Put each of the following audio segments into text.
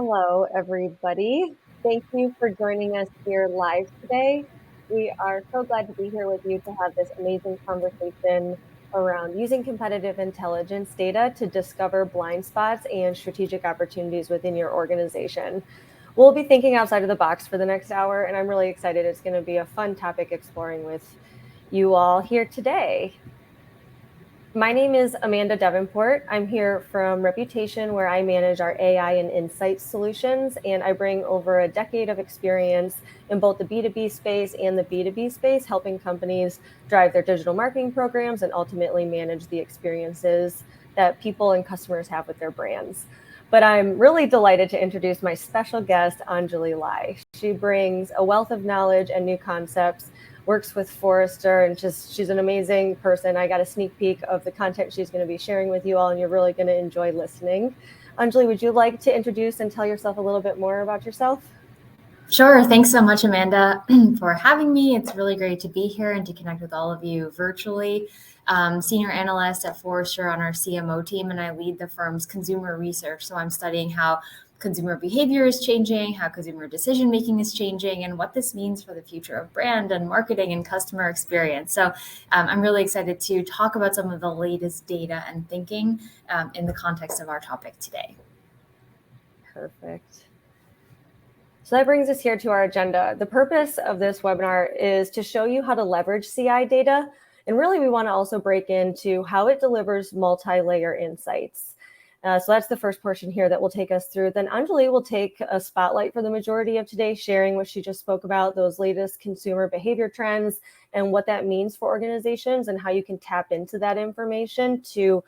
Hello, everybody. Thank you for joining us here live today. We are so glad to be here with you to have this amazing conversation around using competitive intelligence data to discover blind spots and strategic opportunities within your organization. We'll be thinking outside of the box for the next hour, and I'm really excited. It's going to be a fun topic exploring with you all here today. My name is Amanda Davenport. I'm here from Reputation, where I manage our AI and insights solutions, and I bring over a decade of experience in both the B2B space and the B2B space, helping companies drive their digital marketing programs and ultimately manage the experiences that people and customers have with their brands. But I'm really delighted to introduce my special guest, Anjali Lai. She brings a wealth of knowledge and new concepts, works with Forrester, and she's an amazing person. I got a sneak peek of the content she's going to be sharing with you all, and you're really going to enjoy listening. Anjali, would you like to introduce and tell yourself a little bit more about yourself? Sure. Thanks so much, Amanda, for having me. It's really great to be here and to connect with all of you virtually. Senior analyst at Forrester on our CMO team, and I lead the firm's consumer research. So I'm studying how consumer behavior is changing, how consumer decision making is changing, and what this means for the future of brand and marketing and customer experience. So I'm really excited to talk about some of the latest data and thinking in the context of our topic today. Perfect. So that brings us here to our agenda. The purpose of this webinar is to show you how to leverage CI data. And really, we want to also break into how it delivers multi-layer insights. So that's the first portion here that will take us through. Then Anjali will take a spotlight for the majority of today, sharing what she just spoke about, those latest consumer behavior trends and what that means for organizations and how you can tap into that information to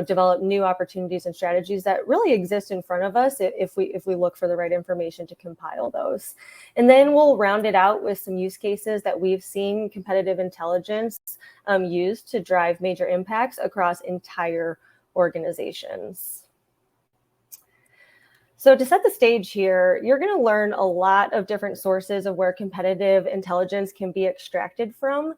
develop new opportunities and strategies that really exist in front of us if we look for the right information to compile those. And then we'll round it out with some use cases that we've seen competitive intelligence used to drive major impacts across entire organizations. So to set the stage here, you're going to learn a lot of different sources of where competitive intelligence can be extracted from.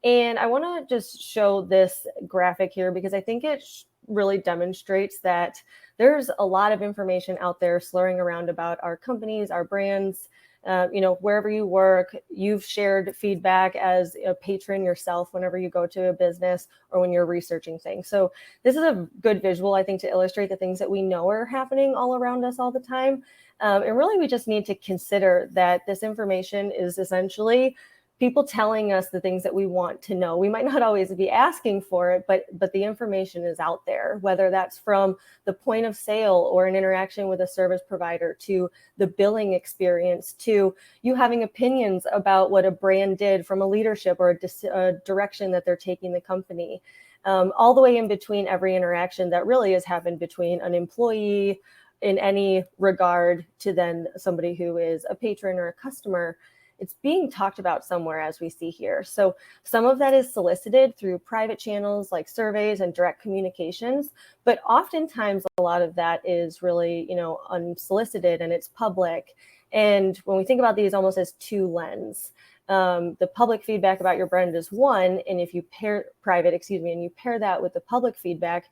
And I want to just show this graphic here because I think it really demonstrates that there's a lot of information out there slurring around about our companies, our brands. Wherever you work, you've shared feedback as a patron yourself whenever you go to a business or when you're researching things. So this is a good visual, I think, to illustrate the things that we know are happening all around us all the time. And really, we just need to consider that this information is essentially people telling us the things that we want to know. We might not always be asking for it, but the information is out there, whether that's from the point of sale or an interaction with a service provider to the billing experience to you having opinions about what a brand did from a leadership or a direction that they're taking the company. All the way in between every interaction that really has happened between an employee in any regard to then somebody who is a patron or a customer. It's being talked about somewhere, as we see here. So some of that is solicited through private channels like surveys and direct communications, but oftentimes a lot of that is really, unsolicited and it's public. And when we think about these almost as two lenses, the public feedback about your brand is one, and if you pair and you pair that with the public feedback,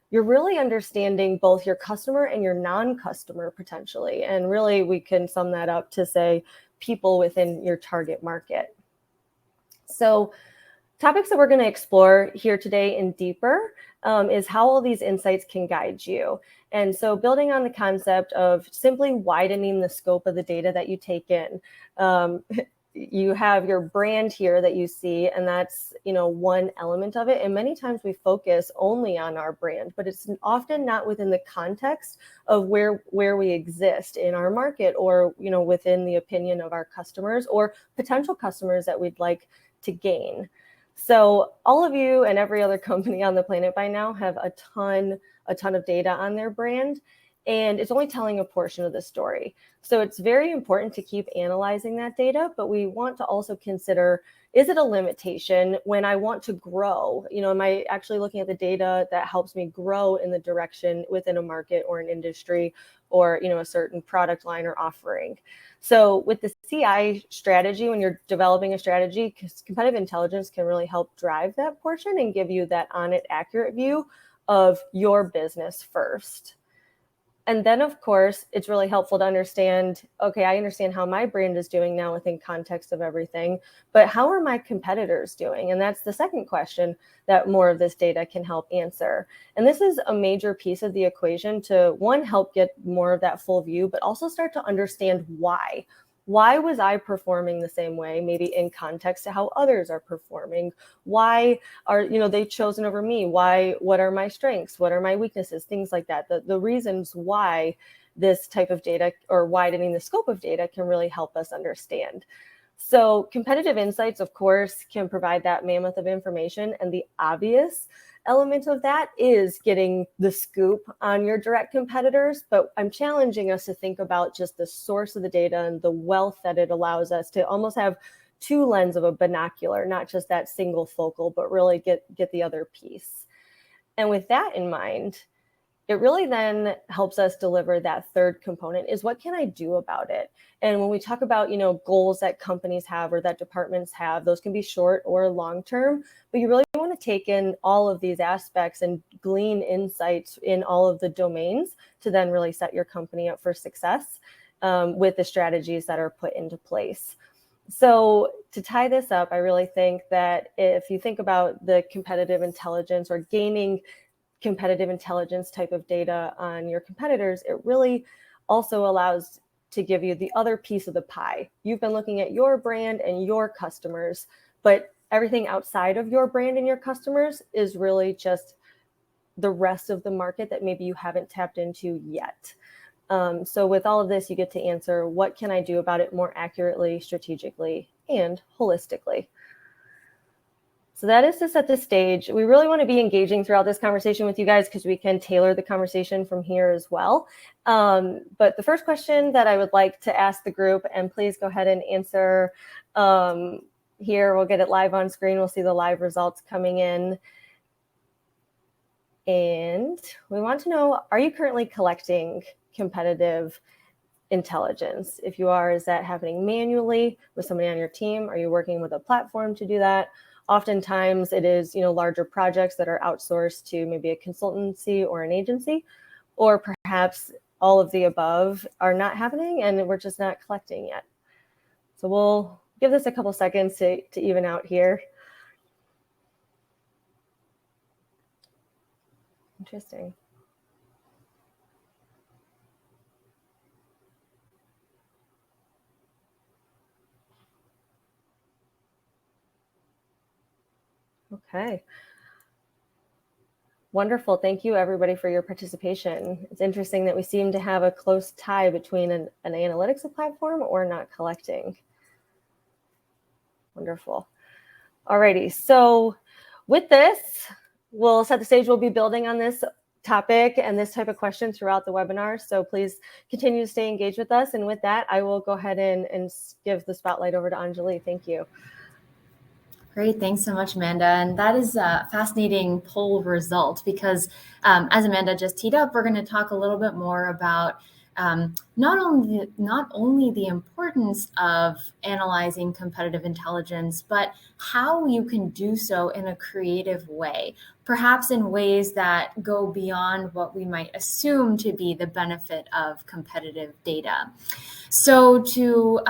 you're really understanding both your customer and your non-customer potentially. And really, we can sum that up to say people within your target market. So topics that we're going to explore here today in deeper is how all these insights can guide you. And so building on the concept of simply widening the scope of the data that you take in. You have your brand here that you see, and that's, one element of it. And many times we focus only on our brand, but it's often not within the context of where we exist in our market or, within the opinion of our customers or potential customers that we'd like to gain. So all of you and every other company on the planet by now have a ton of data on their brand. And it's only telling a portion of the story. So it's very important to keep analyzing that data, but we want to also consider, is it a limitation when I want to grow? Am I actually looking at the data that helps me grow in the direction within a market or an industry or, a certain product line or offering? So with the CI strategy, when you're developing a strategy, competitive intelligence can really help drive that portion and give you that on it accurate view of your business first. And then, of course, it's really helpful to understand, okay, I understand how my brand is doing now within context of everything, but how are my competitors doing? And that's the second question that more of this data can help answer. And this is a major piece of the equation to, one, help get more of that full view, but also start to understand why. Why was I performing the same way, maybe in context to how others are performing? Why are they chosen over me? What are my strengths? What are my weaknesses? Things like that. The reasons why this type of data, or widening the scope of data, can really help us understand. So competitive insights, of course, can provide that mammoth of information, and the obvious element of that is getting the scoop on your direct competitors. But I'm challenging us to think about just the source of the data and the wealth that it allows us to almost have two lenses of a binocular, not just that single focal, but really get the other piece. And with that in mind, it really then helps us deliver that third component, is what can I do about it? And when we talk about, goals that companies have or that departments have, those can be short or long term, but you really want to take in all of these aspects and glean insights in all of the domains to then really set your company up for success with the strategies that are put into place. So to tie this up, I really think that if you think about the competitive intelligence or gaining competitive intelligence type of data on your competitors, it really also allows to give you the other piece of the pie. You've been looking at your brand and your customers, but everything outside of your brand and your customers is really just the rest of the market that maybe you haven't tapped into yet. So with all of this, you get to answer, what can I do about it more accurately, strategically, and holistically? So that is to set the stage. We really want to be engaging throughout this conversation with you guys, because we can tailor the conversation from here as well. But the first question that I would like to ask the group, and please go ahead and answer here. We'll get it live on screen. We'll see the live results coming in. And we want to know, are you currently collecting competitive intelligence? If you are, is that happening manually with somebody on your team? Are you working with a platform to do that? Oftentimes it is, larger projects that are outsourced to maybe a consultancy or an agency, or perhaps all of the above are not happening and we're just not collecting yet. So we'll give this a couple seconds to even out here. Interesting. Okay. Wonderful. Thank you, everybody, for your participation. It's interesting that we seem to have a close tie between an analytics platform or not collecting. Wonderful. Alrighty. So with this, we'll set the stage. We'll be building on this topic and this type of question throughout the webinar. So please continue to stay engaged with us. And with that, I will go ahead and give the spotlight over to Anjali. Thank you. Great. Thanks so much, Amanda. And that is a fascinating poll result, because as Amanda just teed up, we're going to talk a little bit more about not only the importance of analyzing competitive intelligence, but how you can do so in a creative way, perhaps in ways that go beyond what we might assume to be the benefit of competitive data. So to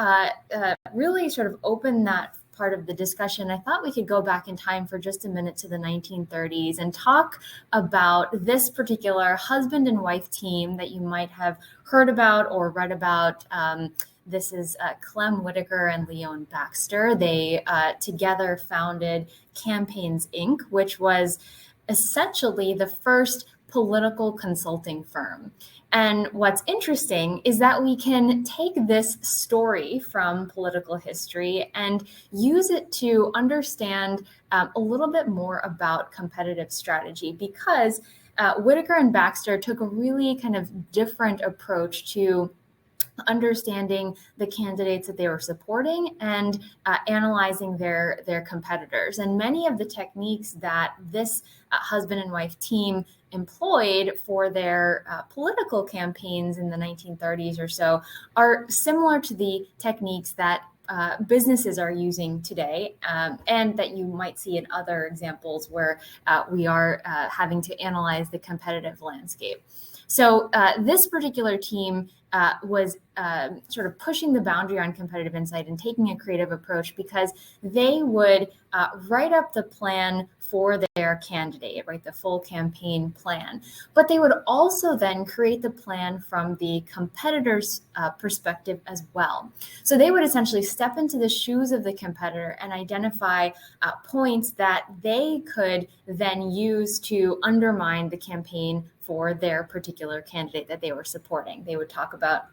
really sort of open that part of the discussion, I thought we could go back in time for just a minute to the 1930s and talk about this particular husband and wife team that you might have heard about or read about. This is Clem, Whitaker, and Leon Baxter. They together founded Campaigns Inc., which was essentially the first political consulting firm. And what's interesting is that we can take this story from political history and use it to understand a little bit more about competitive strategy, because Whitaker and Baxter took a really kind of different approach to understanding the candidates that they were supporting and analyzing their competitors. And many of the techniques that this husband and wife team employed for their political campaigns in the 1930s or so are similar to the techniques that businesses are using today, and that you might see in other examples where we are having to analyze the competitive landscape. So this particular team was sort of pushing the boundary on competitive insight and taking a creative approach because they would write up the plan for their candidate, right, the full campaign plan. But they would also then create the plan from the competitor's perspective as well. So they would essentially step into the shoes of the competitor and identify points that they could then use to undermine the campaign for their particular candidate that they were supporting. They would talk about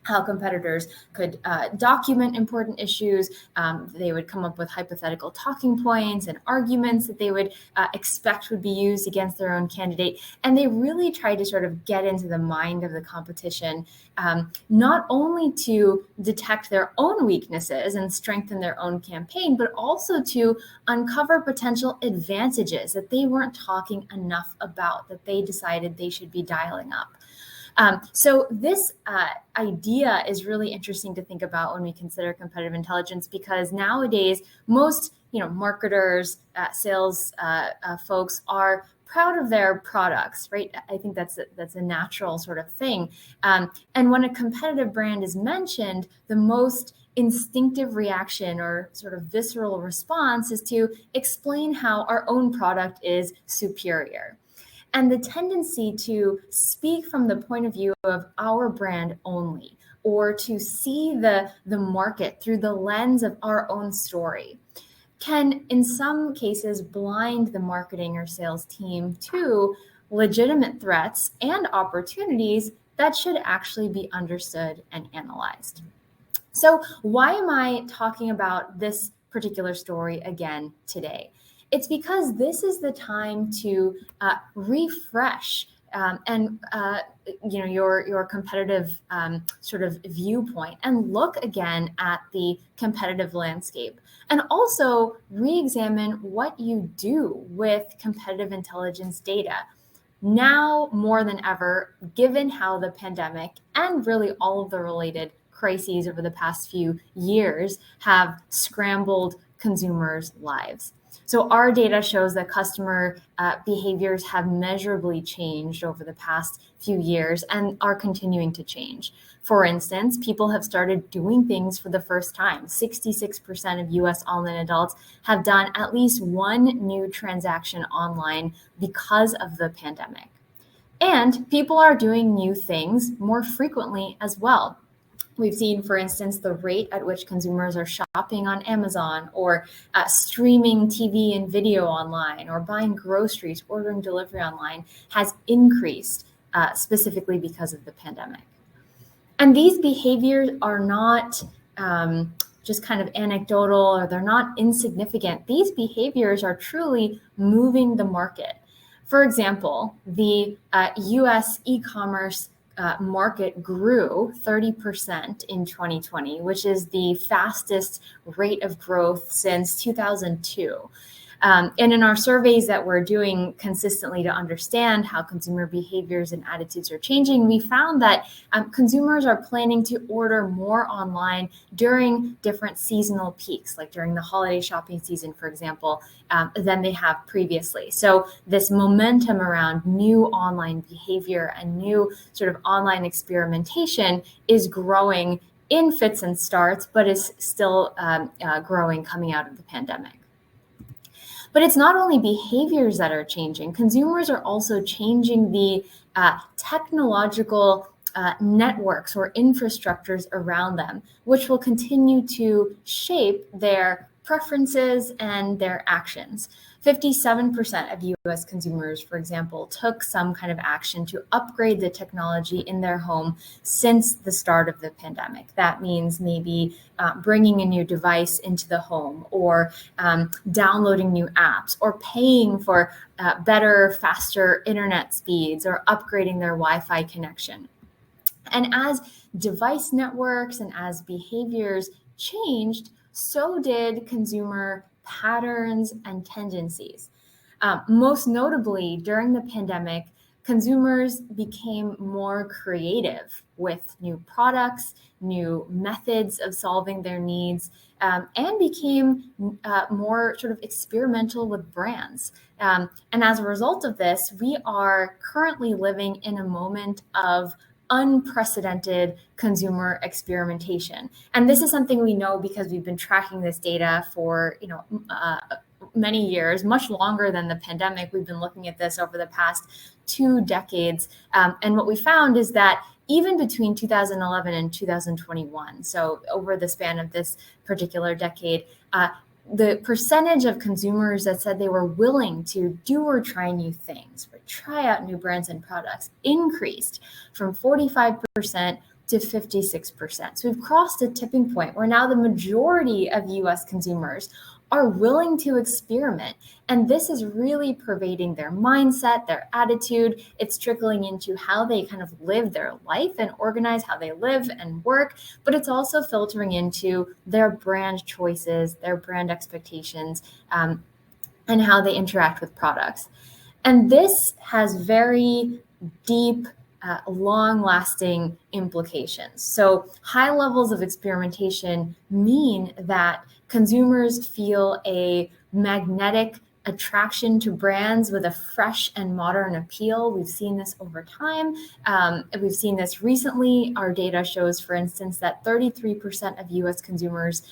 how competitors could document important issues. They would come up with hypothetical talking points and arguments that they would expect would be used against their own candidate. And they really tried to sort of get into the mind of the competition, not only to detect their own weaknesses and strengthen their own campaign, but also to uncover potential advantages that they weren't talking enough about, that they decided they should be dialing up. So this idea is really interesting to think about when we consider competitive intelligence, because nowadays most marketers, sales folks are proud of their products, right? I think that's a natural sort of thing. And when a competitive brand is mentioned, the most instinctive reaction or sort of visceral response is to explain how our own product is superior. And the tendency to speak from the point of view of our brand only, or to see the market through the lens of our own story, can in some cases blind the marketing or sales team to legitimate threats and opportunities that should actually be understood and analyzed. So why am I talking about this particular story again today? It's because this is the time to refresh your competitive sort of viewpoint and look again at the competitive landscape, and also re-examine what you do with competitive intelligence data. Now more than ever, given how the pandemic and really all of the related crises over the past few years have scrambled consumers' lives. So our data shows that customer behaviors have measurably changed over the past few years and are continuing to change. For instance, people have started doing things for the first time. 66% of US online adults have done at least one new transaction online because of the pandemic. And people are doing new things more frequently as well. We've seen, for instance, the rate at which consumers are shopping on Amazon, or streaming TV and video online, or buying groceries, ordering delivery online has increased specifically because of the pandemic. And these behaviors are not just kind of anecdotal, or they're not insignificant. These behaviors are truly moving the market. For example, the US e-commerce market grew 30% in 2020, which is the fastest rate of growth since 2002. And in our surveys that we're doing consistently to understand how consumer behaviors and attitudes are changing, we found that consumers are planning to order more online during different seasonal peaks, like during the holiday shopping season, for example, than they have previously. So this momentum around new online behavior and new sort of online experimentation is growing in fits and starts, but is still growing coming out of the pandemic. But it's not only behaviors that are changing. Consumers are also changing the technological networks or infrastructures around them, which will continue to shape their preferences and their actions. 57% of US consumers, for example, took some kind of action to upgrade the technology in their home since the start of the pandemic. That means maybe bringing a new device into the home, or downloading new apps, or paying for better, faster internet speeds, or upgrading their Wi-Fi connection. And as device networks and as behaviors changed, so did consumer patterns and tendencies. Most notably, during the pandemic, consumers became more creative with new products, new methods of solving their needs, and became more sort of experimental with brands. And as a result of this, we are currently living in a moment of unprecedented consumer experimentation. And this is something we know because we've been tracking this data for, many years, much longer than the pandemic. We've been looking at this over the past 2 decades. And what we found is that even between 2011 and 2021, so over the span of this particular decade, the percentage of consumers that said they were willing to do or try new things, or try out new brands and products, increased from 45% to 56%. So we've crossed a tipping point where now the majority of US consumers are willing to experiment. And this is really pervading their mindset, their attitude. It's trickling into how they kind of live their life and organize how they live and work. But it's also filtering into their brand choices, their brand expectations, and how they interact with products. And this has very deep, long-lasting implications. So high levels of experimentation mean that consumers feel a magnetic attraction to brands with a fresh and modern appeal. We've seen this over time. We've seen this recently. Our data shows, for instance, that 33% of US consumers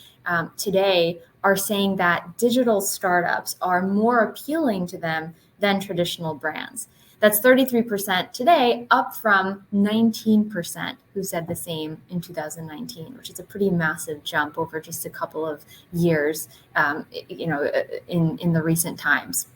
today are saying that digital startups are more appealing to them than traditional brands. That's 33% today, up from 19% who said the same in 2019, which is a pretty massive jump over just a couple of years, in the recent times.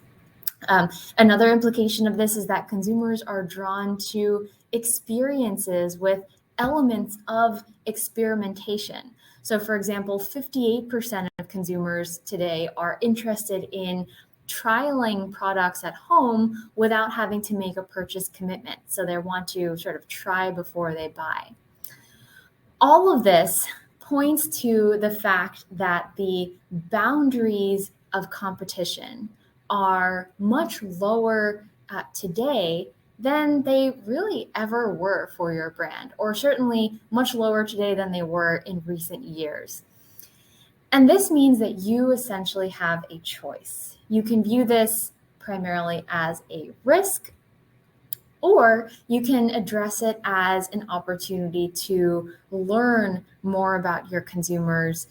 Another implication of this is that consumers are drawn to experiences with elements of experimentation. So, for example, 58% of consumers today are interested in trialing products at home without having to make a purchase commitment. So they want to sort of try before they buy. All of this points to the fact that the boundaries of competition are much lower today than they really ever were for your brand, or certainly much lower today than they were in recent years. And this means that you essentially have a choice. You can view this primarily as a risk, or you can address it as an opportunity to learn more about your consumers,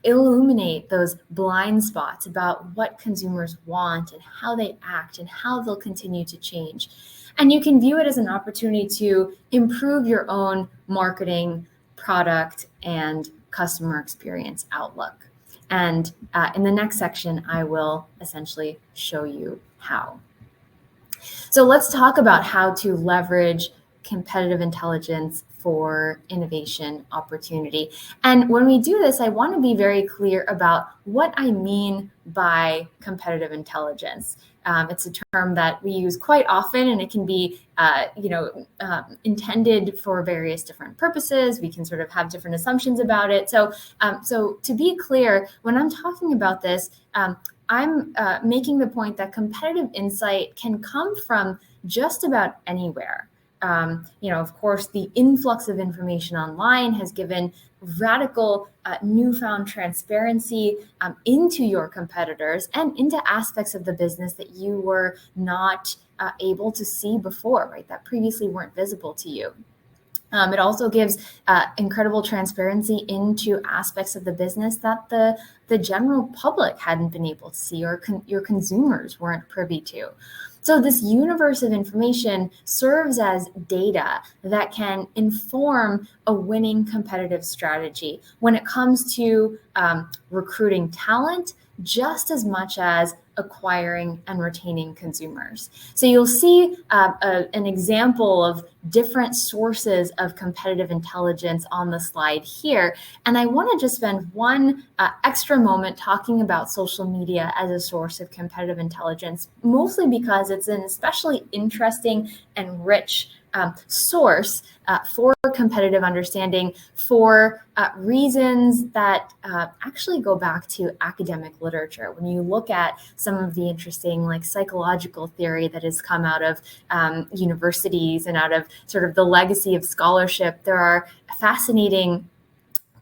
illuminate those blind spots about what consumers want and how they act and how they'll continue to change. And you can view it as an opportunity to improve your own marketing, product, and customer experience outlook. And in the next section, I will essentially show you how. So let's talk about how to leverage competitive intelligence for innovation opportunity. And when we do this, I want to be very clear about what I mean by competitive intelligence. It's a term that we use quite often, and it can be, intended for various different purposes. We can sort of have different assumptions about it. So to be clear, when I'm talking about this, I'm making the point that competitive insight can come from just about anywhere. Of course, the influx of information online has given radical newfound transparency into your competitors and into aspects of the business that you were not able to see before, right? That previously weren't visible to you. It also gives incredible transparency into aspects of the business that the general public hadn't been able to see, or your consumers weren't privy to. So this universe of information serves as data that can inform a winning competitive strategy when it comes to recruiting talent, just as much as acquiring and retaining consumers. So you'll see an example of different sources of competitive intelligence on the slide here. And I want to just spend one extra moment talking about social media as a source of competitive intelligence, mostly because it's an especially interesting and rich source for competitive understanding for reasons that actually go back to academic literature. When you look at some of the interesting like psychological theory that has come out of universities and out of sort of the legacy of scholarship, there are fascinating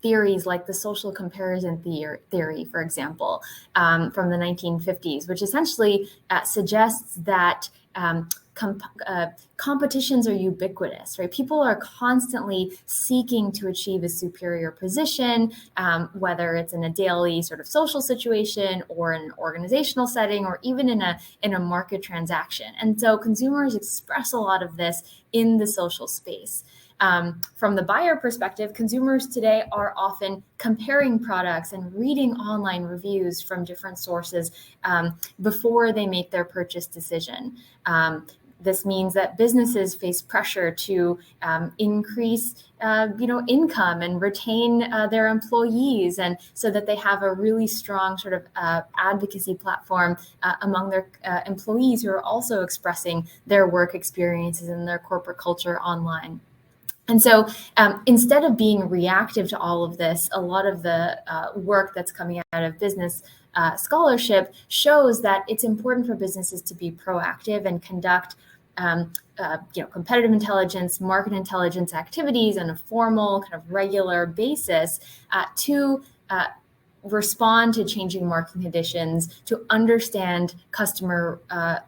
theories like the social comparison theory, for example, from the 1950s, which essentially suggests that competitions are ubiquitous, right? People are constantly seeking to achieve a superior position, whether it's in a daily sort of social situation or in an organizational setting, or even in a market transaction. And so consumers express a lot of this in the social space. From the buyer perspective, consumers today are often comparing products and reading online reviews from different sources before they make their purchase decision. This means that businesses face pressure to increase, income and retain their employees, and so that they have a really strong sort of advocacy platform among their employees who are also expressing their work experiences and their corporate culture online. And so instead of being reactive to all of this, a lot of the work that's coming out of business scholarship shows that it's important for businesses to be proactive and conduct competitive intelligence, market intelligence activities on a formal, kind of regular basis to respond to changing market conditions, to understand customer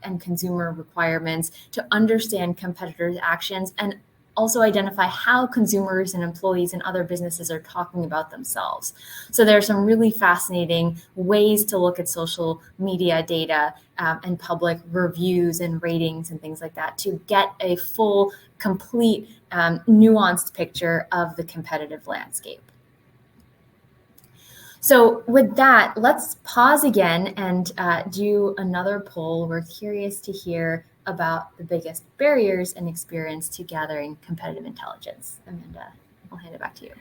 and consumer requirements, to understand competitors' actions, and also identify how consumers and employees and other businesses are talking about themselves. So there are some really fascinating ways to look at social media data and public reviews and ratings and things like that to get a full, complete, nuanced picture of the competitive landscape. So with that, let's pause again and do another poll. We're curious to hear about the biggest barriers and experience to gathering competitive intelligence. Amanda, I'll hand it back to you.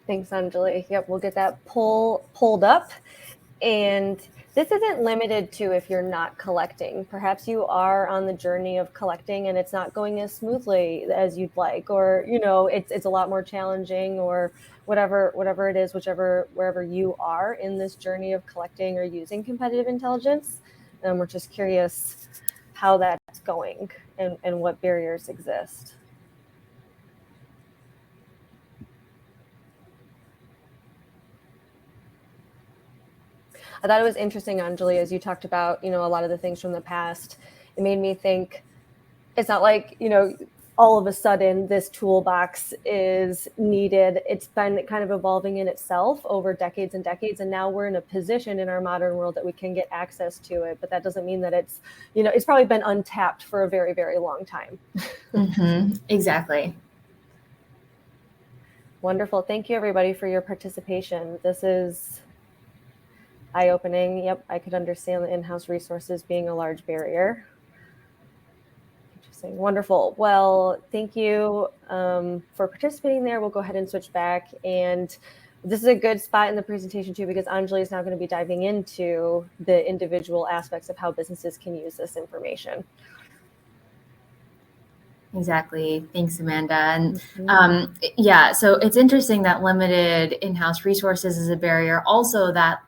Thanks, Anjali. Yep, we'll get that poll pulled up. And this isn't limited to if you're not collecting. Perhaps you are on the journey of collecting and it's not going as smoothly as you'd like, or it's a lot more challenging, or whatever it is, wherever you are in this journey of collecting or using competitive intelligence. And we're just curious how that's going and what barriers exist. I thought it was interesting, Anjali, as you talked about, a lot of the things from the past. It made me think it's not like, all of a sudden this toolbox is needed. It's been kind of evolving in itself over decades and decades. And now we're in a position in our modern world that we can get access to it. But that doesn't mean that it's, it's probably been untapped for a very, very long time. Mm-hmm. Exactly. Wonderful. Thank you, everybody, for your participation. This is eye-opening. Yep, I could understand the in-house resources being a large barrier. Interesting. Wonderful. Well, thank you for participating there. We'll go ahead and switch back. And this is a good spot in the presentation, too, because Anjali is now going to be diving into the individual aspects of how businesses can use this information. Exactly. Thanks, Amanda. And so it's interesting that limited in-house resources is a barrier. Also that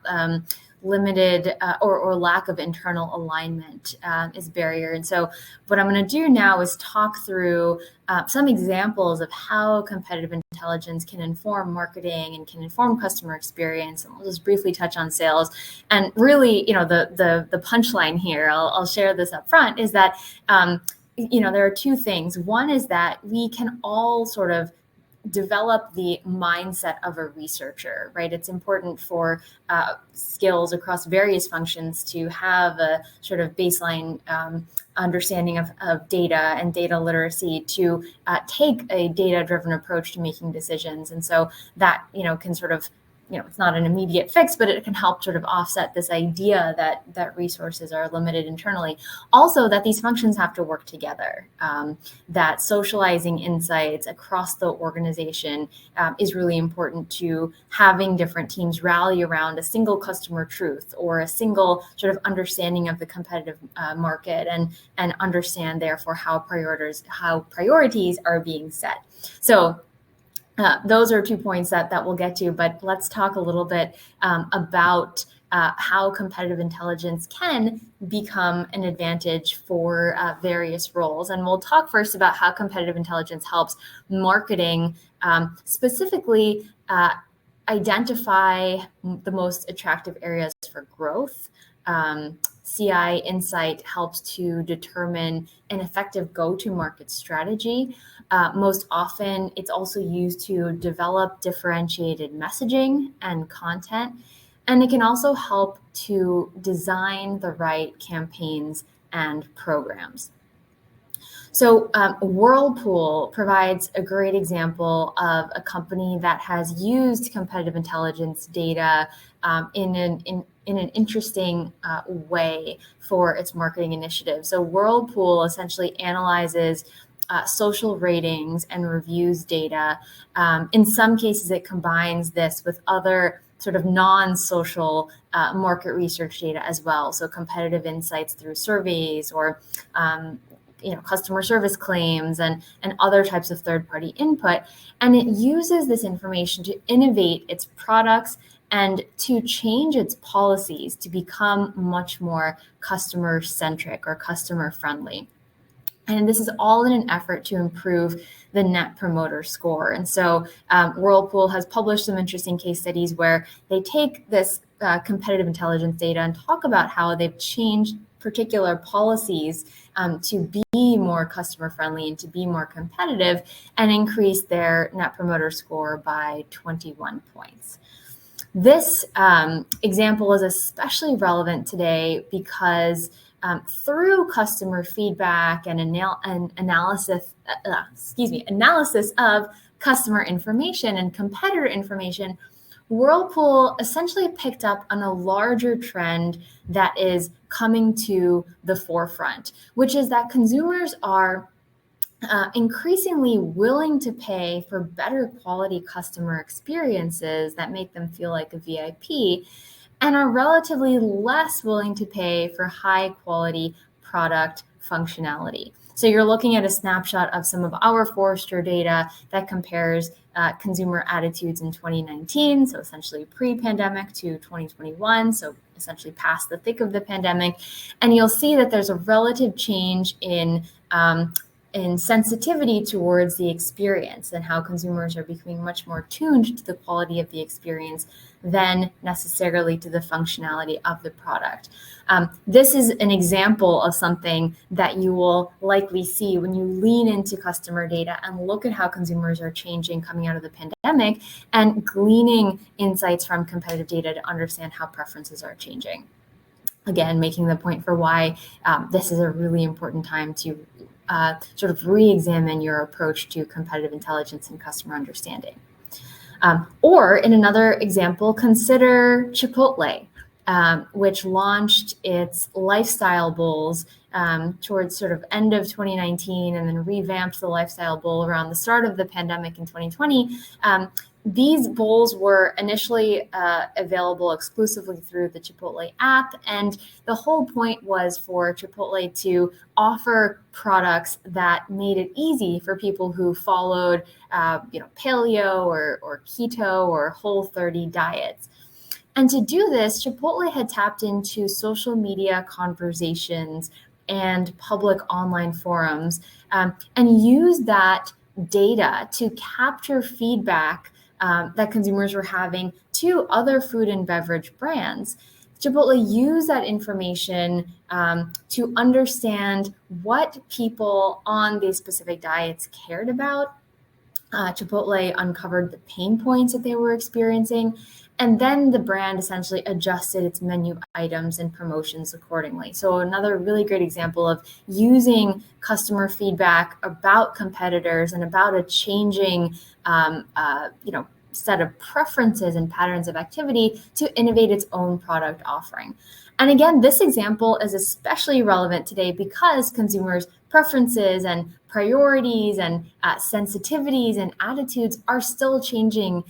limited or lack of internal alignment is a barrier. And so what I'm going to do now is talk through some examples of how competitive intelligence can inform marketing and can inform customer experience. And we'll just briefly touch on sales. And really, the punchline here, I'll share this up front, is that there are two things. One is that we can all sort of develop the mindset of a researcher, right? It's important for skills across various functions to have a sort of baseline understanding of data and data literacy to take a data-driven approach to making decisions. And so that, can sort of it's not an immediate fix, but it can help sort of offset this idea that resources are limited internally. Also, that these functions have to work together, that socializing insights across the organization is really important to having different teams rally around a single customer truth or a single sort of understanding of the competitive market, and understand therefore how priorities are being set. So those are 2 points that we'll get to, but let's talk a little bit about how competitive intelligence can become an advantage for various roles. And we'll talk first about how competitive intelligence helps marketing specifically identify the most attractive areas for growth. CI Insight helps to determine an effective go-to-market strategy. Most often, it's also used to develop differentiated messaging and content, and it can also help to design the right campaigns and programs. So Whirlpool provides a great example of a company that has used competitive intelligence data in an interesting way for its marketing initiative. So Whirlpool essentially analyzes social ratings and reviews data. In some cases, it combines this with other sort of non-social market research data as well. So competitive insights through surveys or customer service claims and other types of third-party input. And it uses this information to innovate its products and to change its policies to become much more customer-centric or customer-friendly. And this is all in an effort to improve the Net Promoter Score. And so Whirlpool has published some interesting case studies where they take this competitive intelligence data and talk about how they've changed particular policies to be more customer friendly and to be more competitive, and increase their Net Promoter Score by 21 points. This example is especially relevant today because through customer feedback and analysis of customer information and competitor information, Whirlpool essentially picked up on a larger trend that is coming to the forefront, which is that consumers are increasingly willing to pay for better quality customer experiences that make them feel like a VIP, and are relatively less willing to pay for high quality product functionality. So you're looking at a snapshot of some of our Forrester data that compares consumer attitudes in 2019, so essentially pre-pandemic, to 2021, so essentially past the thick of the pandemic. And you'll see that there's a relative change in sensitivity towards the experience and how consumers are becoming much more tuned to the quality of the experience than necessarily to the functionality of the product. This is an example of something that you will likely see when you lean into customer data and look at how consumers are changing coming out of the pandemic and gleaning insights from competitive data to understand how preferences are changing. Again, making the point for why this is a really important time to sort of re-examine your approach to competitive intelligence and customer understanding. Or in another example, consider Chipotle, which launched its lifestyle bowls towards sort of end of 2019 and then revamped the lifestyle bowl around the start of the pandemic in 2020. These bowls were initially available exclusively through the Chipotle app, and the whole point was for Chipotle to offer products that made it easy for people who followed, paleo or keto or Whole30 diets. And to do this, Chipotle had tapped into social media conversations and public online forums and used that data to capture feedback that consumers were having to other food and beverage brands. Chipotle used that information to understand what people on these specific diets cared about. Chipotle uncovered the pain points that they were experiencing, and then the brand essentially adjusted its menu items and promotions accordingly. So another really great example of using customer feedback about competitors and about a changing, set of preferences and patterns of activity to innovate its own product offering. And again, this example is especially relevant today because consumers' preferences and priorities and sensitivities and attitudes are still changing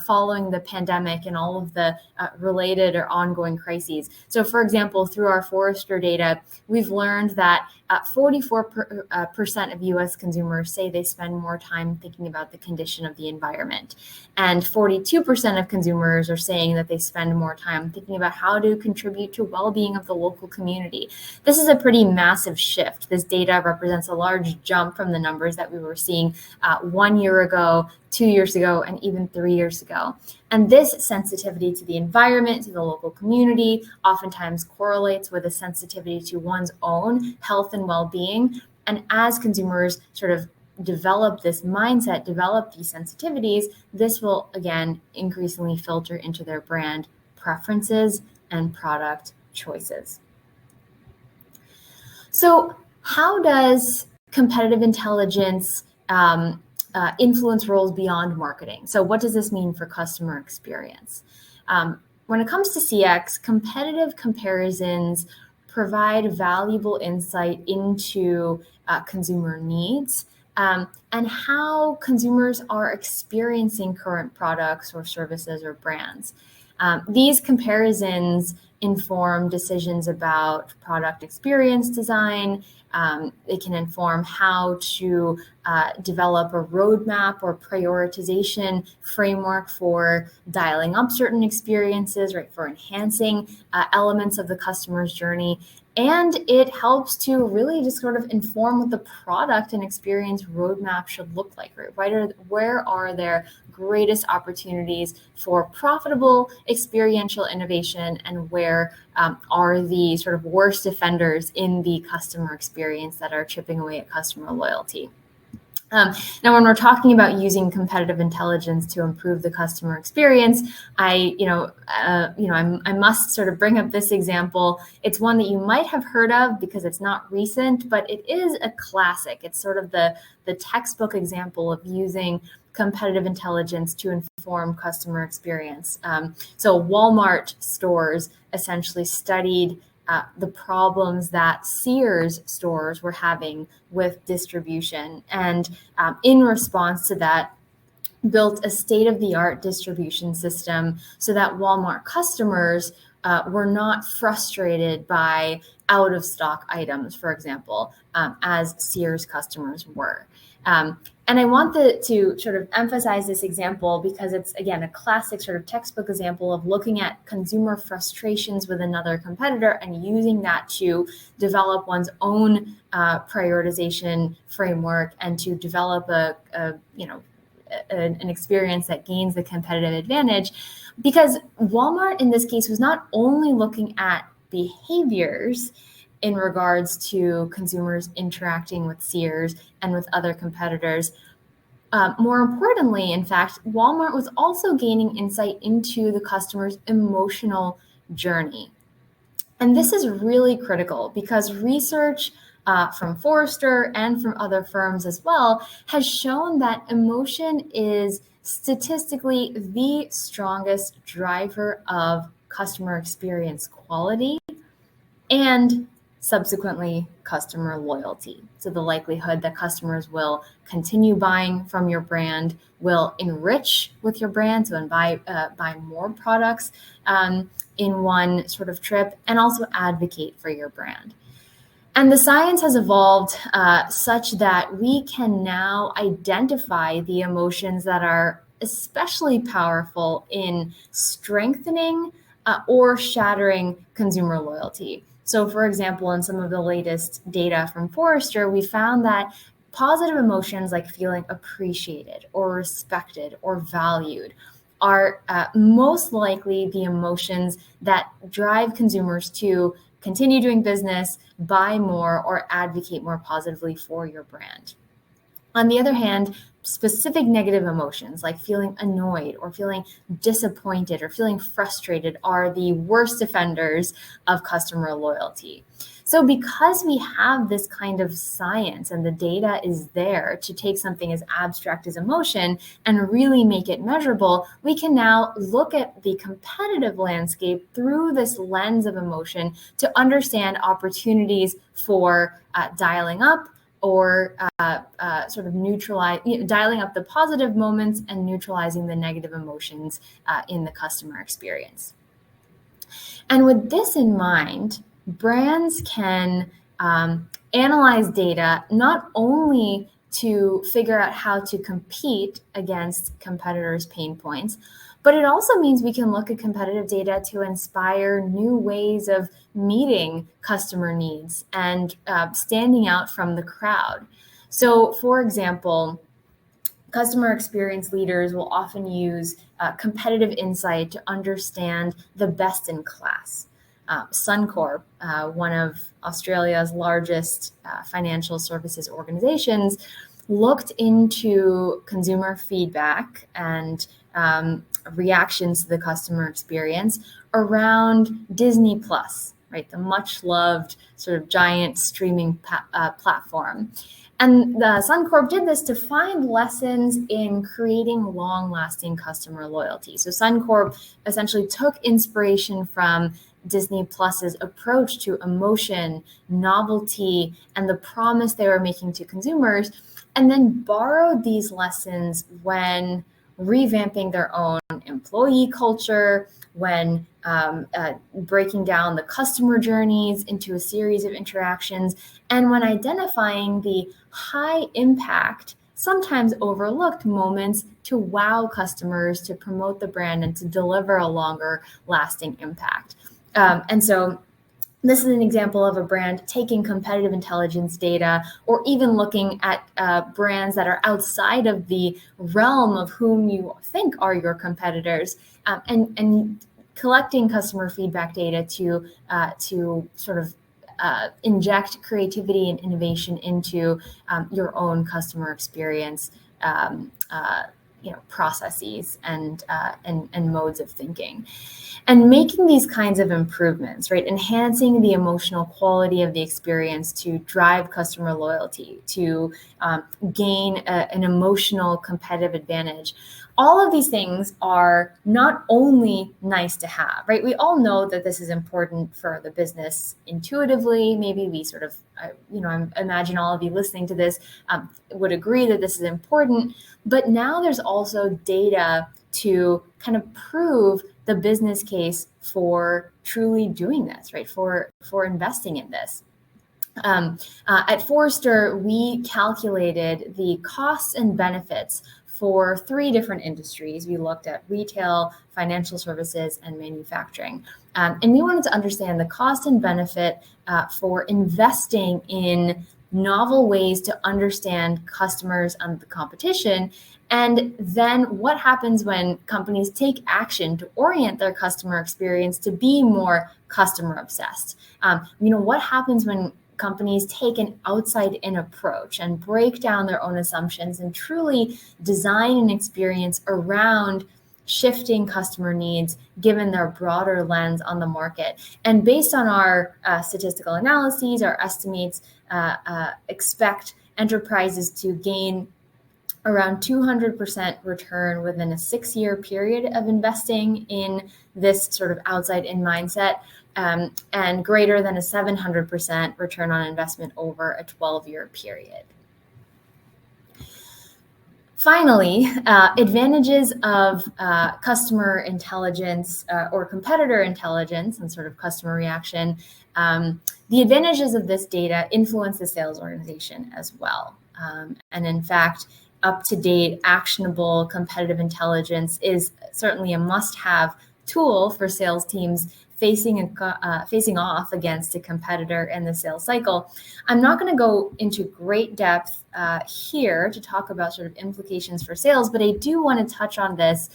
following the pandemic and all of the related or ongoing crises. So for example, through our Forrester data, we've learned that 44% of US consumers say they spend more time thinking about the condition of the environment. And 42% of consumers are saying that they spend more time thinking about how to contribute to well-being of the local community. This is a pretty massive shift. This data represents a large jump from the numbers that we were seeing 1 year ago, 2 years ago, and even 3 years ago. And this sensitivity to the environment, to the local community, oftentimes correlates with a sensitivity to one's own health and well-being. And as consumers sort of develop this mindset, develop these sensitivities, this will, again, increasingly filter into their brand preferences and product choices. So how does competitive intelligence influence roles beyond marketing? So what does this mean for customer experience? When it comes to CX, competitive comparisons provide valuable insight into consumer needs and how consumers are experiencing current products or services or brands. These comparisons inform decisions about product experience design. They can inform how to develop a roadmap or prioritization framework for dialing up certain experiences, right, for enhancing elements of the customer's journey. And it helps to really just sort of inform what the product and experience roadmap should look like, right? Where are there greatest opportunities for profitable experiential innovation, and where are the sort of worst offenders in the customer experience that are chipping away at customer loyalty? Now, when we're talking about using competitive intelligence to improve the customer experience, I must sort of bring up this example. It's one that you might have heard of because it's not recent, but it is a classic. It's sort of the textbook example of using competitive intelligence to inform customer experience. So Walmart stores essentially studied the problems that Sears stores were having with distribution. And in response to that, built a state-of-the-art distribution system so that Walmart customers were not frustrated by out-of-stock items, for example, as Sears customers were. And I want to sort of emphasize this example because it's, again, a classic sort of textbook example of looking at consumer frustrations with another competitor and using that to develop one's own prioritization framework and to develop an experience that gains the competitive advantage. Because Walmart, in this case, was not only looking at behaviors in regards to consumers interacting with Sears and with other competitors. More importantly, in fact, Walmart was also gaining insight into the customer's emotional journey. And this is really critical because research from Forrester and from other firms as well has shown that emotion is statistically the strongest driver of customer experience quality and subsequently customer loyalty. So the likelihood that customers will continue buying from your brand, will enrich with your brand, so and buy more products in one sort of trip, and also advocate for your brand. And the science has evolved such that we can now identify the emotions that are especially powerful in strengthening or shattering consumer loyalty. So, for example, in some of the latest data from Forrester, we found that positive emotions like feeling appreciated or respected or valued are most likely the emotions that drive consumers to continue doing business, buy more, or advocate more positively for your brand. On the other hand, specific negative emotions like feeling annoyed or feeling disappointed or feeling frustrated are the worst offenders of customer loyalty. So because we have this kind of science and the data is there to take something as abstract as emotion and really make it measurable, we can now look at the competitive landscape through this lens of emotion to understand opportunities for dialing up or sort of dialing up the positive moments and neutralizing the negative emotions in the customer experience. And with this in mind, brands can analyze data not only to figure out how to compete against competitors' pain points, but it also means we can look at competitive data to inspire new ways of meeting customer needs and standing out from the crowd. So, for example, customer experience leaders will often use competitive insight to understand the best in class. Suncorp, one of Australia's largest financial services organizations, looked into consumer feedback and reactions to the customer experience around Disney Plus, right? The much loved sort of giant streaming platform. And the Suncorp did this to find lessons in creating long-lasting customer loyalty. So Suncorp essentially took inspiration from Disney Plus's approach to emotion, novelty, and the promise they were making to consumers, and then borrowed these lessons when revamping their own employee culture, when breaking down the customer journeys into a series of interactions, and when identifying the high impact, sometimes overlooked moments to wow customers, to promote the brand, and to deliver a longer lasting impact. And so this is an example of a brand taking competitive intelligence data, or even looking at brands that are outside of the realm of whom you think are your competitors, and collecting customer feedback data to sort of inject creativity and innovation into your own customer experience processes and modes of thinking. And making these kinds of improvements, right? Enhancing the emotional quality of the experience to drive customer loyalty, to gain an emotional competitive advantage. All of these things are not only nice to have, right? We all know that this is important for the business intuitively. Maybe we sort of, I imagine all of you listening to this would agree that this is important. But now there's also data to kind of prove the business case for truly doing this, right? For investing in this. At Forrester, we calculated the costs and benefits for 3 different industries. We looked at retail, financial services, and manufacturing. And we wanted to understand the cost and benefit for investing in novel ways to understand customers and the competition. And then what happens when companies take action to orient their customer experience to be more customer obsessed? What happens when companies take an outside-in approach and break down their own assumptions and truly design an experience around shifting customer needs given their broader lens on the market? And based on our statistical analyses, our estimates expect enterprises to gain around 200% return within a 6-year period of investing in this sort of outside-in mindset, and greater than a 700% return on investment over a 12-year period. Finally, advantages of customer intelligence or competitor intelligence and sort of customer reaction. The advantages of this data influence the sales organization as well. And in fact, up-to-date, actionable competitive intelligence is certainly a must-have tool for sales teams facing off against a competitor in the sales cycle. I'm not going to go into great depth here to talk about sort of implications for sales, but I do want to touch on this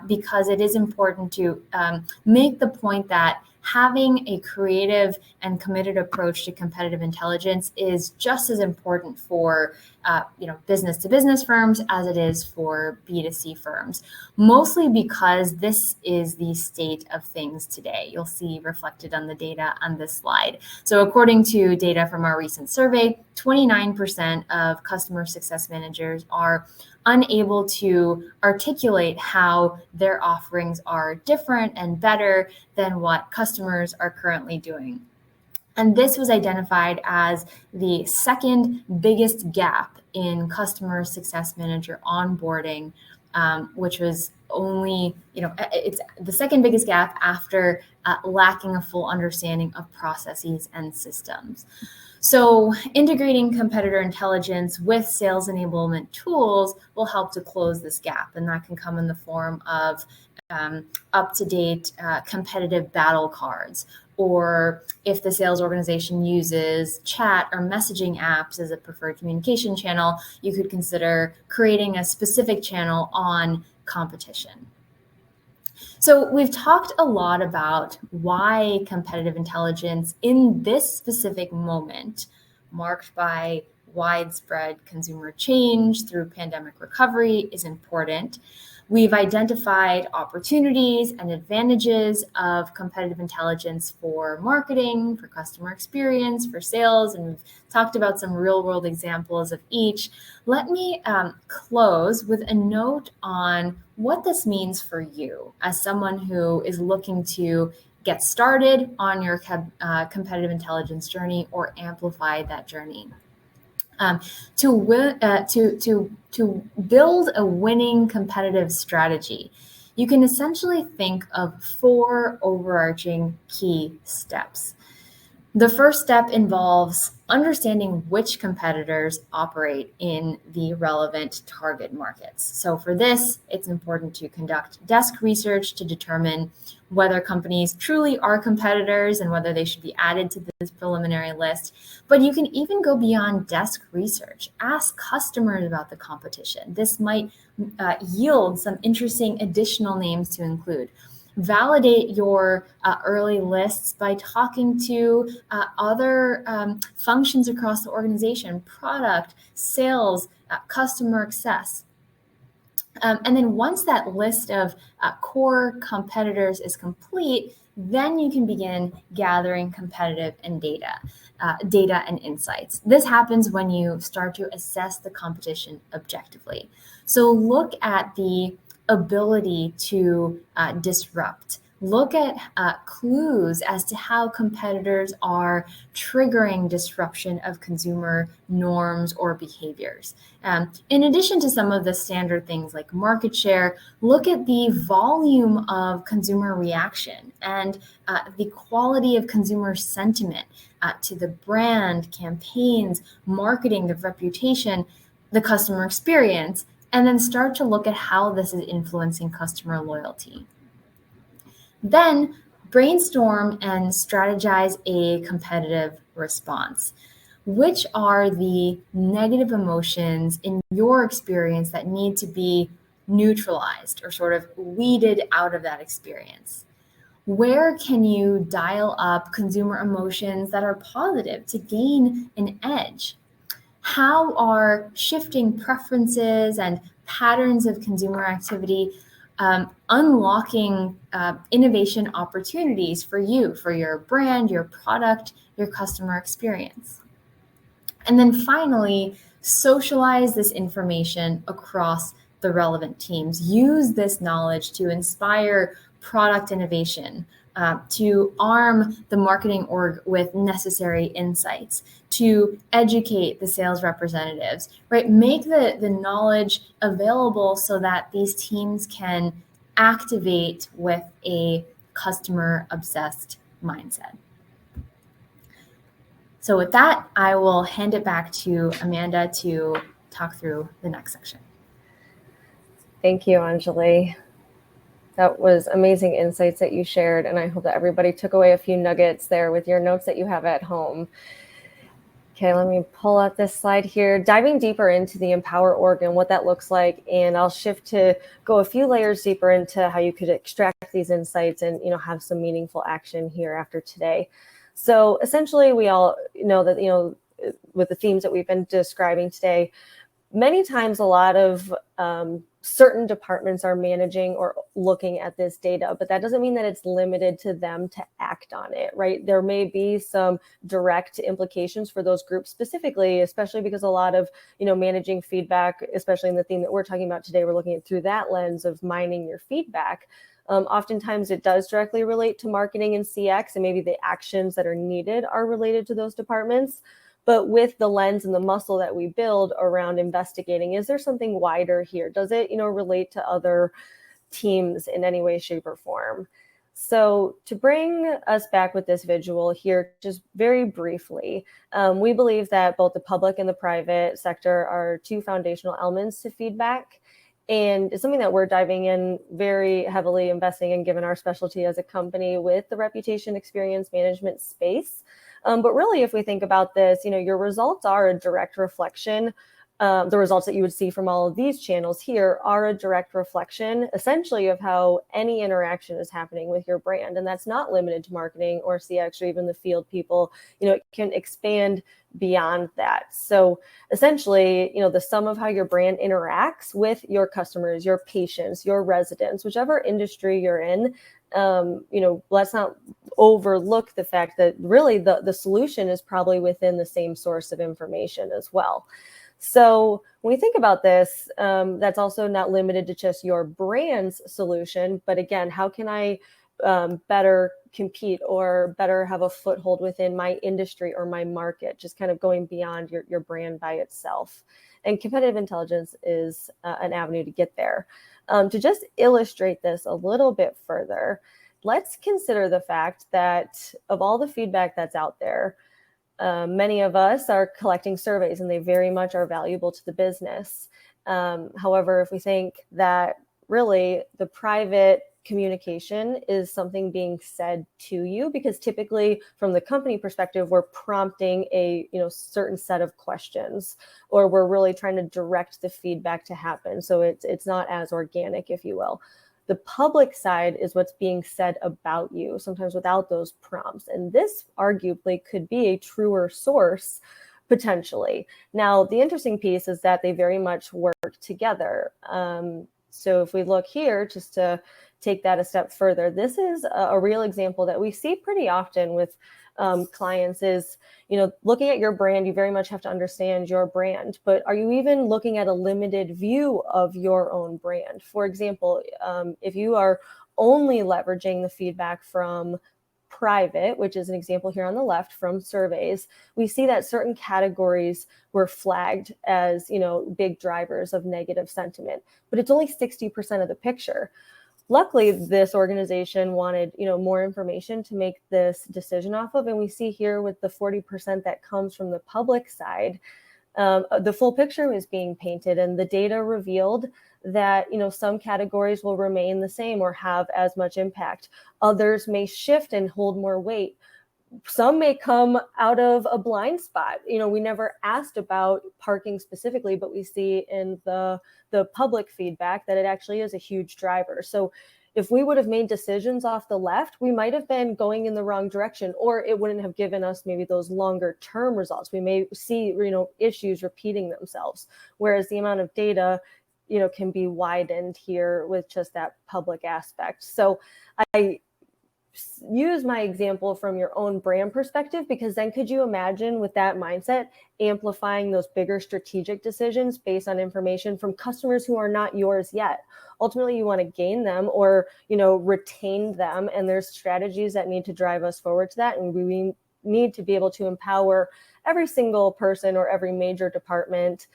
because it is important to make the point that having a creative and committed approach to competitive intelligence is just as important for business to business firms as it is for B2C firms, mostly because this is the state of things today. You'll see reflected on the data on this slide. So according to data from our recent survey, 29% of customer success managers are unable to articulate how their offerings are different and better than what customers are currently doing. And this was identified as the second biggest gap in customer success manager onboarding, which was only, it's the second biggest gap after lacking a full understanding of processes and systems. So integrating competitor intelligence with sales enablement tools will help to close this gap. And that can come in the form of up-to-date competitive battle cards, or if the sales organization uses chat or messaging apps as a preferred communication channel, you could consider creating a specific channel on competition. So we've talked a lot about why competitive intelligence in this specific moment, marked by widespread consumer change through pandemic recovery, is important. We've identified opportunities and advantages of competitive intelligence for marketing, for customer experience, for sales, and we've talked about some real-world examples of each. Let me close with a note on what this means for you as someone who is looking to get started on your competitive intelligence journey or amplify that journey. To build a winning competitive strategy, you can essentially think of 4 overarching key steps. The first step involves understanding which competitors operate in the relevant target markets. So for this, it's important to conduct desk research to determine whether companies truly are competitors and whether they should be added to this preliminary list. But you can even go beyond desk research. Ask customers about the competition. This might yield some interesting additional names to include. Validate your early lists by talking to other functions across the organization, product, sales, customer access. And then once that list of core competitors is complete, then you can begin gathering competitive and data and insights. This happens when you start to assess the competition objectively. So look at the ability to disrupt. Look at clues as to how competitors are triggering disruption of consumer norms or behaviors. In addition to some of the standard things like market share, look at the volume of consumer reaction and the quality of consumer sentiment to the brand, campaigns, marketing, the reputation, the customer experience, and then start to look at how this is influencing customer loyalty. Then brainstorm and strategize a competitive response. Which are the negative emotions in your experience that need to be neutralized or sort of weeded out of that experience? Where can you dial up consumer emotions that are positive to gain an edge? How are shifting preferences and patterns of consumer activity unlocking innovation opportunities for you, for your brand, your product, your customer experience? And then finally, socialize this information across the relevant teams. Use this knowledge to inspire product innovation, to arm the marketing org with necessary insights, to educate the sales representatives, right? Make the knowledge available so that these teams can activate with a customer-obsessed mindset. So with that, I will hand it back to Amanda to talk through the next section. Thank you, Anjali. That was amazing insights that you shared, and I hope that everybody took away a few nuggets there with your notes that you have at home. Okay, let me pull out this slide here, diving deeper into the Empower org and what that looks like, and I'll shift to go a few layers deeper into how you could extract these insights and, have some meaningful action here after today. So essentially, we all know that, with the themes that we've been describing today, many times a lot of certain departments are managing or looking at this data, but that doesn't mean that it's limited to them to act on it, right? There may be some direct implications for those groups specifically, especially because a lot of, managing feedback, especially in the theme that we're talking about today, we're looking at through that lens of mining your feedback. Oftentimes it does directly relate to marketing and CX, and maybe the actions that are needed are related to those departments. But with the lens and the muscle that we build around investigating, is there something wider here? Does it, relate to other teams in any way, shape, or form? So to bring us back with this visual here, just very briefly, we believe that both the public and the private sector are two foundational elements to feedback. And it's something that we're diving in very heavily, investing in, given our specialty as a company with the reputation experience management space. But really, if we think about this, your results are a direct reflection. The results that you would see from all of these channels here are a direct reflection, essentially, of how any interaction is happening with your brand. And that's not limited to marketing or CX or even the field people. It can expand beyond that. So essentially, the sum of how your brand interacts with your customers, your patients, your residents, whichever industry you're in, let's not overlook the fact that really the solution is probably within the same source of information as well. So when we think about this, that's also not limited to just your brand's solution, but again, how can I better compete or better have a foothold within my industry or my market, just kind of going beyond your brand by itself. And competitive intelligence is an avenue to get there. To just illustrate this a little bit further, let's consider the fact that of all the feedback that's out there, many of us are collecting surveys and they very much are valuable to the business. However, if we think that really the private communication is something being said to you, because typically from the company perspective, we're prompting a certain set of questions, or we're really trying to direct the feedback to happen. So it's not as organic, if you will. The public side is what's being said about you, sometimes without those prompts. And this arguably could be a truer source potentially. Now, the interesting piece is that they very much work together. So if we look here, just to take that a step further, this is a real example that we see pretty often with clients is, looking at your brand, you very much have to understand your brand, but are you even looking at a limited view of your own brand? For example, if you are only leveraging the feedback from private, which is an example here on the left from surveys, we see that certain categories were flagged as, big drivers of negative sentiment, but it's only 60% of the picture. Luckily, this organization wanted, more information to make this decision off of. And we see here with the 40% that comes from the public side, the full picture was being painted, and the data revealed that, some categories will remain the same or have as much impact. Others may shift and hold more weight. Some may come out of a blind spot. We never asked about parking specifically, but we see in the public feedback that it actually is a huge driver. So if we would have made decisions off the left, we might have been going in the wrong direction, or it wouldn't have given us maybe those longer term results. We may see, issues repeating themselves, whereas the amount of data, can be widened here with just that public aspect. So I use my example from your own brand perspective, because then could you imagine with that mindset amplifying those bigger strategic decisions based on information from customers who are not yours yet? Ultimately, you want to gain them or, retain them. And there's strategies that need to drive us forward to that. And we need to be able to empower every single person or every major department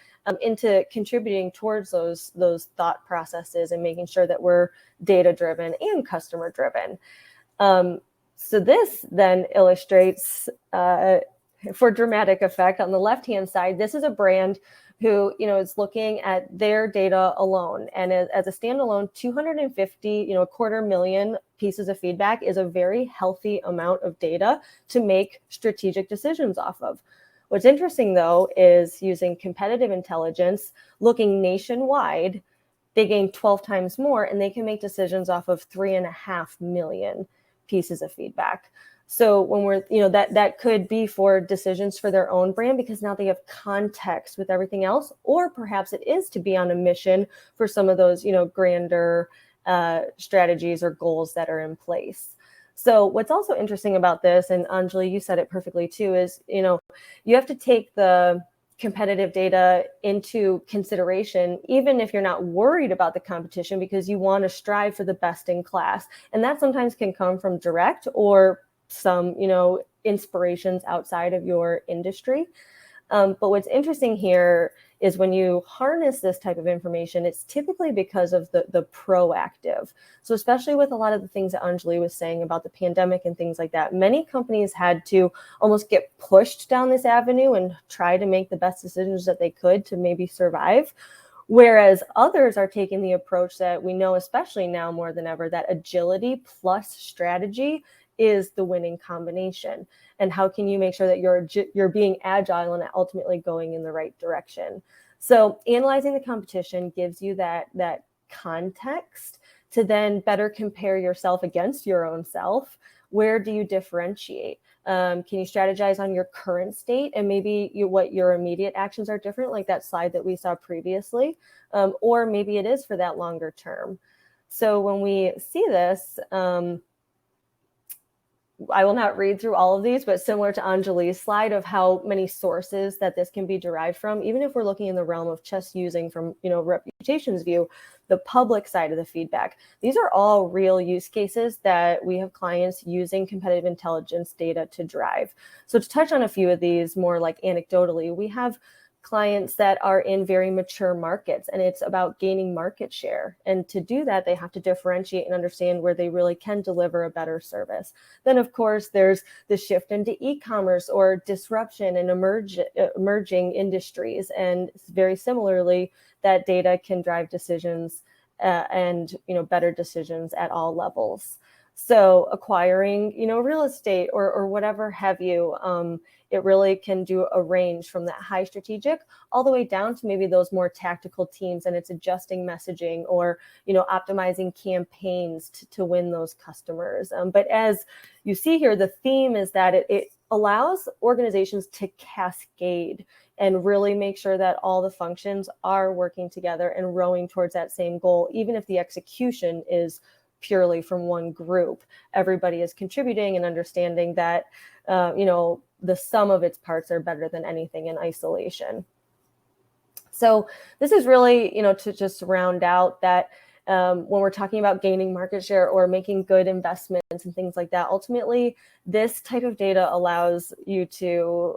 into contributing towards those thought processes and making sure that we're data driven and customer driven. So this then illustrates, for dramatic effect, on the left-hand side, this is a brand who, is looking at their data alone. And as a standalone, 250, 250,000 pieces of feedback is a very healthy amount of data to make strategic decisions off of. What's interesting, though, is using competitive intelligence, looking nationwide, they gain 12 times more, and they can make decisions off of 3.5 million pieces of feedback. So when we're, that could be for decisions for their own brand, because now they have context with everything else, or perhaps it is to be on a mission for some of those, grander strategies or goals that are in place. So what's also interesting about this, and Anjali, you said it perfectly too, is, you have to take the competitive data into consideration, even if you're not worried about the competition, because you want to strive for the best in class. And that sometimes can come from direct or some, inspirations outside of your industry. But what's interesting here is when you harness this type of information, it's typically because of the proactive. So especially with a lot of the things that Anjali was saying about the pandemic and things like that, many companies had to almost get pushed down this avenue and try to make the best decisions that they could to maybe survive. Whereas others are taking the approach that we know, especially now more than ever, that agility plus strategy is the winning combination. And how can you make sure that you're being agile and ultimately going in the right direction? So analyzing the competition gives you that context to then better compare yourself against your own self. Where do you differentiate? Can you strategize on your current state and maybe what your immediate actions are different, like that slide that we saw previously, or maybe it is for that longer term. So when we see this, I will not read through all of these, but similar to Anjali's slide of how many sources that this can be derived from, even if we're looking in the realm of just using from, reputation's view, the public side of the feedback, these are all real use cases that we have clients using competitive intelligence data to drive. So to touch on a few of these more like anecdotally, we have clients that are in very mature markets, and it's about gaining market share. And to do that, they have to differentiate and understand where they really can deliver a better service. Then, of course, there's the shift into e-commerce or disruption in emerging industries. And very similarly, that data can drive decisions and better decisions at all levels. So acquiring, real estate or whatever have you, it really can do a range from that high strategic all the way down to maybe those more tactical teams, and it's adjusting messaging or, optimizing campaigns to win those customers. But as you see here, the theme is that it allows organizations to cascade and really make sure that all the functions are working together and rowing towards that same goal, even if the execution is purely from one group. Everybody is contributing and understanding that, the sum of its parts are better than anything in isolation. So this is really, to just round out that when we're talking about gaining market share or making good investments and things like that, ultimately, this type of data allows you to,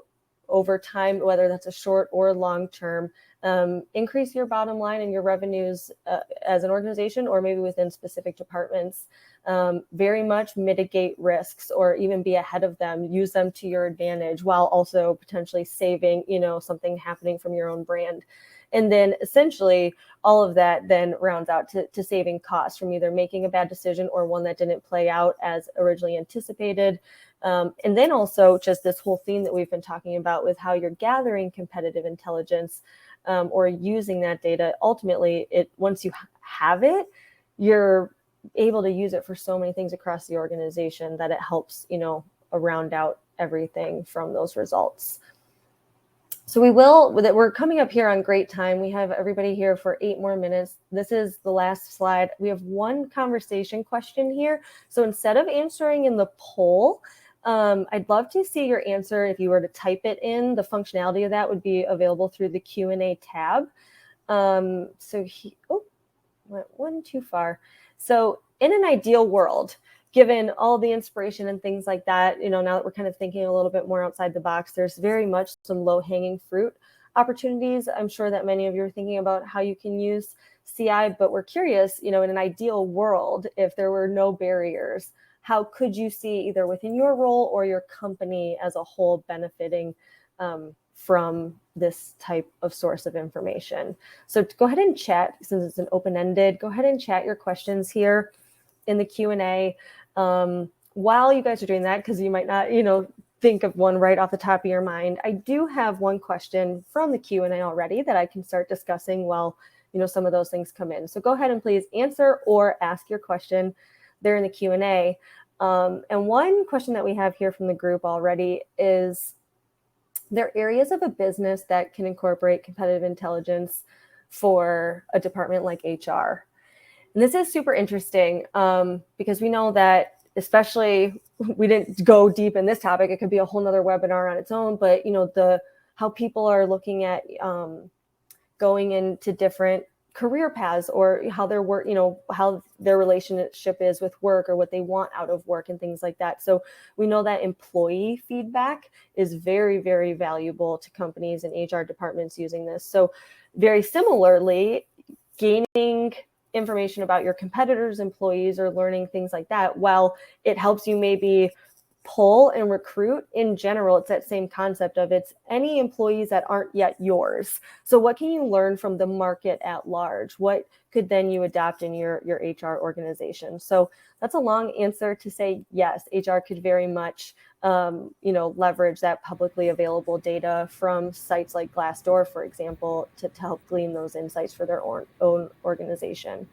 over time, whether that's a short or long term, increase your bottom line and your revenues as an organization or maybe within specific departments, very much mitigate risks or even be ahead of them, use them to your advantage while also potentially saving, something happening from your own brand. And then essentially all of that then rounds out to saving costs from either making a bad decision or one that didn't play out as originally anticipated. And then also just this whole theme that we've been talking about with how you're gathering competitive intelligence or using that data. Ultimately, once you have it, you're able to use it for so many things across the organization that it helps, round out everything from those results. So we're coming up here on great time. We have everybody here for 8 more minutes. This is the last slide. We have one conversation question here. So instead of answering in the poll, I'd love to see your answer. If you were to type it in, the functionality of that would be available through the Q&A tab. Went one too far. So in an ideal world, given all the inspiration and things like that, now that we're kind of thinking a little bit more outside the box, there's very much some low-hanging fruit opportunities. I'm sure that many of you are thinking about how you can use CI, but we're curious, in an ideal world, if there were no barriers, how could you see either within your role or your company as a whole benefiting from this type of source of information? So go ahead and chat, since it's an open-ended, go ahead and chat your questions here in the Q&A. While you guys are doing that, because you might not, think of one right off the top of your mind, I do have one question from the Q&A already that I can start discussing while some of those things come in. So go ahead and please answer or ask your question there in the Q&A. And one question that we have here from the group already is, there are areas of a business that can incorporate competitive intelligence for a department like HR. And this is super interesting because we know that, especially, we didn't go deep in this topic. It could be a whole nother webinar on its own, but how people are looking at going into different career paths, or how their work, how their relationship is with work, or what they want out of work and things like that. So we know that employee feedback is very, very valuable to companies and HR departments using this. So very similarly, gaining information about your competitors' employees or learning things like that, while it helps you maybe pull and recruit, in general, it's that same concept of, it's any employees that aren't yet yours. So what can you learn from the market at large? What could then you adopt in your HR organization? So that's a long answer to say, yes, HR could very much leverage that publicly available data from sites like Glassdoor, for example, to help glean those insights for their own organization.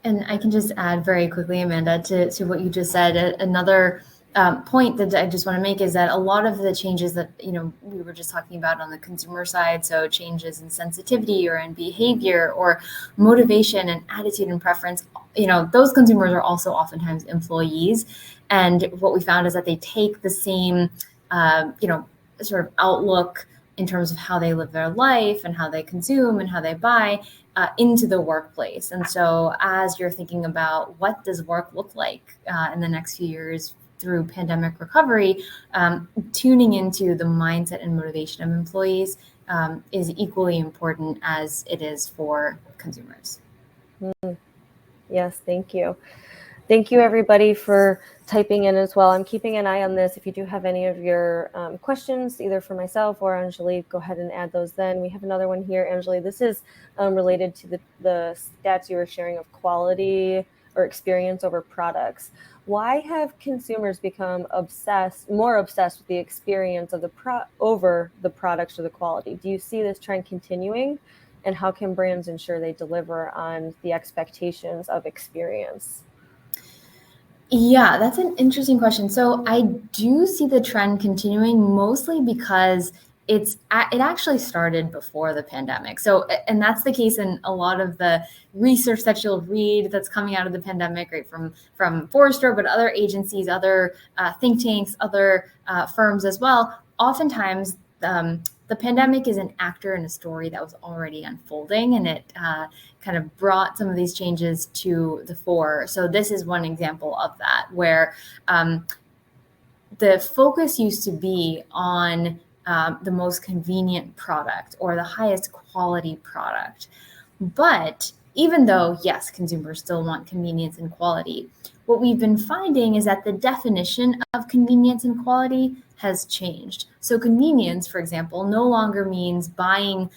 And I can just add very quickly, Amanda, to what you just said. Another point that I just want to make is that a lot of the changes that we were just talking about on the consumer side, so changes in sensitivity or in behavior or motivation and attitude and preference, those consumers are also oftentimes employees. And what we found is that they take the same sort of outlook in terms of how they live their life and how they consume and how they buy into the workplace. And so as you're thinking about what does work look like in the next few years through pandemic recovery, tuning into the mindset and motivation of employees is equally important as it is for consumers. Yes, thank you. Thank you, everybody, for typing in as well. I'm keeping an eye on this. If you do have any of your questions, either for myself or Anjali, go ahead and add those then. We have another one here, Anjali. This is related to the stats you were sharing of quality or experience over products. Why have consumers become more obsessed with the experience of over the products or the quality? Do you see this trend continuing? And how can brands ensure they deliver on the expectations of experience? Yeah, that's an interesting question. So I do see the trend continuing, mostly because it actually started before the pandemic. So, and that's the case in a lot of the research that you'll read that's coming out of the pandemic, right? From Forrester, but other agencies, other think tanks, other firms as well. Oftentimes, the pandemic is an actor in a story that was already unfolding, and it kind of brought some of these changes to the fore. So this is one example of that, where the focus used to be on the most convenient product or the highest quality product. But even though, yes, consumers still want convenience and quality, what we've been finding is that the definition of convenience and quality has changed. So convenience, for example, no longer means buying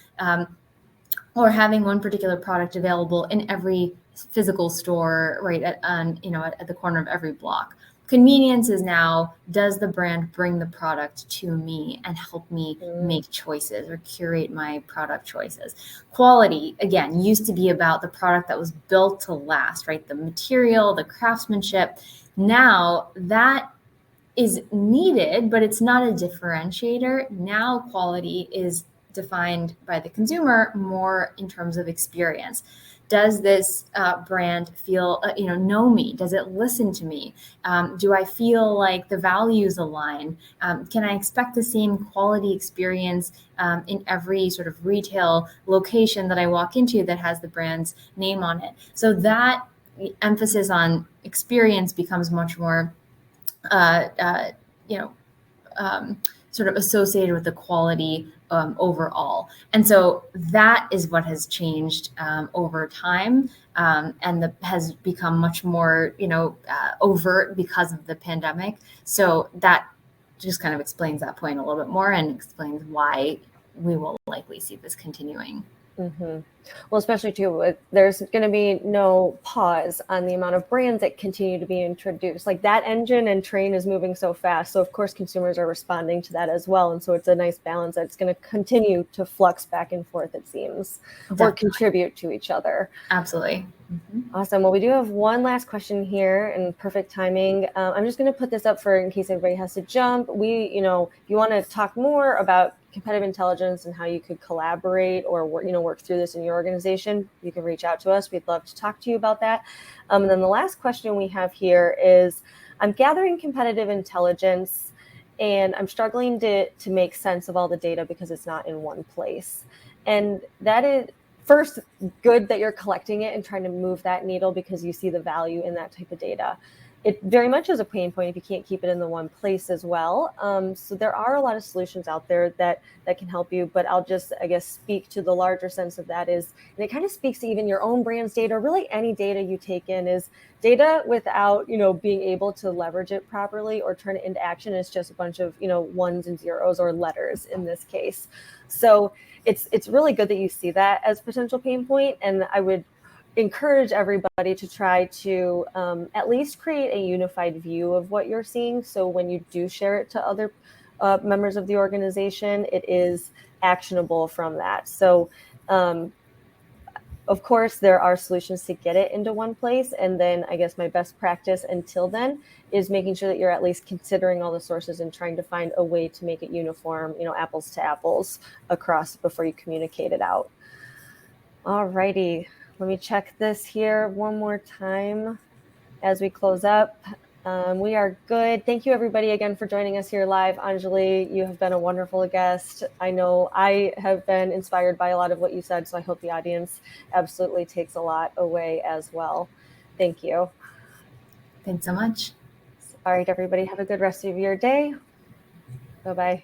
or having one particular product available in every physical store, right, at the corner of every block. Convenience is now, does the brand bring the product to me and help me make choices or curate my product choices? Quality, again, used to be about the product that was built to last, right? The material, the craftsmanship. Now that is needed, but it's not a differentiator. Now quality is defined by the consumer more in terms of experience. Does this brand feel, know me? Does it listen to me? Do I feel like the values align? Can I expect the same quality experience in every sort of retail location that I walk into that has the brand's name on it? So that emphasis on experience becomes much more sort of associated with the quality overall. And so that is what has changed over time and has become much more, overt because of the pandemic. So that just kind of explains that point a little bit more and explains why we will likely see this continuing. Mm-hmm. Well, especially too, there's going to be no pause on the amount of brands that continue to be introduced. Like that engine and train is moving so fast. So of course consumers are responding to that as well. And so it's a nice balance that's going to continue to flux back and forth, it seems, or contribute to each other. Absolutely. Mm-hmm. Awesome. Well, we do have one last question here, and perfect timing. I'm just going to put this up for in case everybody has to jump. If you want to talk more about competitive intelligence and how you could collaborate or work through this in your organization, you can reach out to us. We'd love to talk to you about that. And then the last question we have here is, I'm gathering competitive intelligence and I'm struggling to make sense of all the data because it's not in one place. And that is, first, good that you're collecting it and trying to move that needle because you see the value in that type of data. It very much is a pain point if you can't keep it in the one place as well. So there are a lot of solutions out there that can help you, but I'll just, I guess, speak to the larger sense of that is, and it kind of speaks to even your own brand's data, really any data you take in is data without, being able to leverage it properly or turn it into action is just a bunch of, ones and zeros or letters in this case. So it's really good that you see that as a potential pain point. And I would encourage everybody to try to at least create a unified view of what you're seeing. So when you do share it to other members of the organization, it is actionable from that. So of course, there are solutions to get it into one place. And then I guess my best practice until then is making sure that you're at least considering all the sources and trying to find a way to make it uniform, apples to apples across before you communicate it out. All righty. Let me check this here one more time as we close up. We are good. Thank you, everybody, again for joining us here live. Anjali, you have been a wonderful guest. I know I have been inspired by a lot of what you said, so I hope the audience absolutely takes a lot away as well. Thank you. Thanks so much. All right, everybody, have a good rest of your day. Bye-bye.